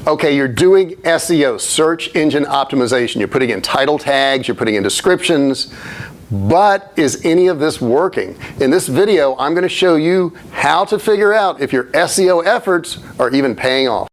Okay, you're doing SEO, search engine optimization. You're putting in title tags, you're putting in descriptions, but is any of this working? In this video, I'm going to show you how to figure out if your SEO efforts are even paying off.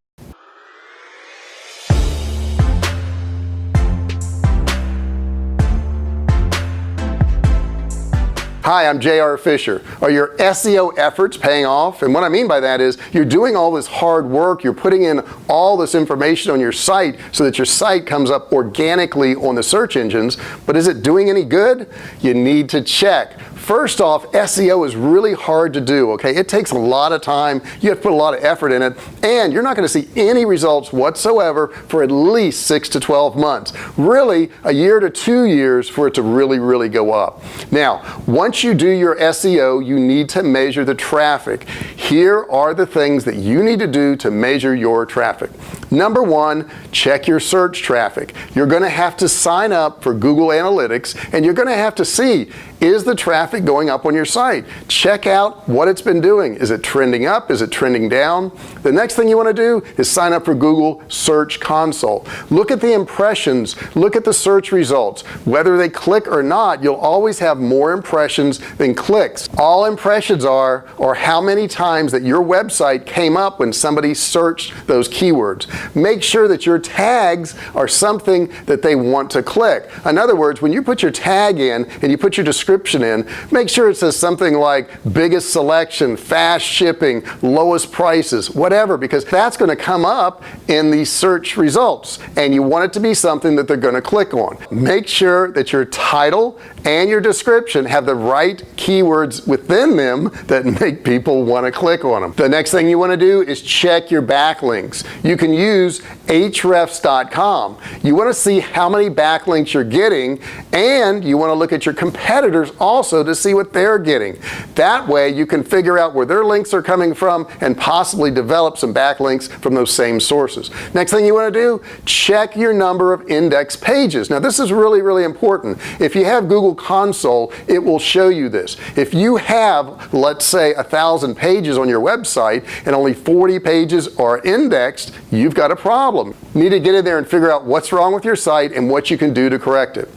Hi, I'm J.R. Fisher. Are your SEO efforts paying off? And what I mean by that is you're doing all this hard work, you're putting in all this information on your site so that your site comes up organically on the search engines, but is it doing any good? You need to check. First off, SEO is really hard to do, okay? It takes a lot of time, you have to put a lot of effort in it, and you're not going to see any results whatsoever for at least 6 to 12 months. Really, a year to 2 years for it to really go up. Now, once you do your SEO, you need to measure the traffic. Here are the things that you need to do to measure your traffic. Number one, check your search traffic. You're going to have to sign up for Google Analytics, and you're going to have to see, is the traffic going up on your site? Check out what it's been doing. Is it trending up? Is it trending down? The next thing you want to do is sign up for Google Search Console. Look at the impressions, look at the search results. Whether they click or not, you'll always have more impressions than clicks. All impressions are how many times that your website came up when somebody searched those keywords. Make sure that your tags are something that they want to click. In other words, when you put your tag in and you put your description in, make sure it says something like biggest selection, fast shipping, lowest prices, whatever, because that's going to come up in the search results, and you want it to be something that they're going to click on. Make sure that your title and your description have the right keywords within them that make people want to click on them. The next thing you want to do is check your backlinks. You can use Ahrefs.com. You want to see how many backlinks you're getting, and you want to look at your competitors also to see what they're getting. That way you can figure out where their links are coming from and possibly develop some backlinks from those same sources. Next thing you want to do, check your number of index pages. Now this is really important. If you have Google Console, it will show you this. If you have, let's say, 1,000 pages on your website and only 40 pages are indexed, you've got a problem. You need to get in there and figure out what's wrong with your site and what you can do to correct it.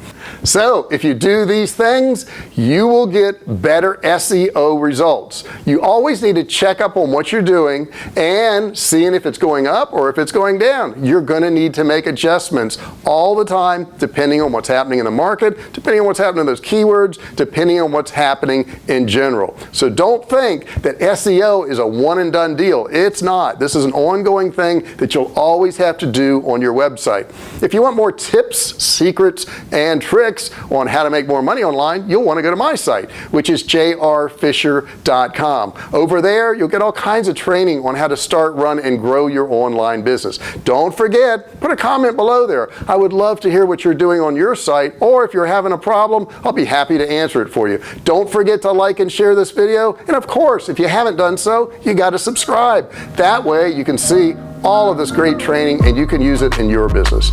So if you do these things, you will get better SEO results. You always need to check up on what you're doing and seeing if it's going up or if it's going down. You're going to need to make adjustments all the time depending on what's happening in the market, depending on what's happening in those keywords, depending on what's happening in general. So don't think that SEO is a one and done deal. It's not. This is an ongoing thing that you'll always have to do on your website. If you want more tips, secrets, and tricks on how to make more money online, you'll want to go to my site, which is jrfisher.com. Over there, you'll get all kinds of training on how to start, run, and grow your online business. Don't forget, put a comment below there. I would love to hear what you're doing on your site, or if you're having a problem, I'll be happy to answer it for you. Don't forget to like and share this video, and of course, if you haven't done so, you got to subscribe. That way, you can see all of this great training and you can use it in your business.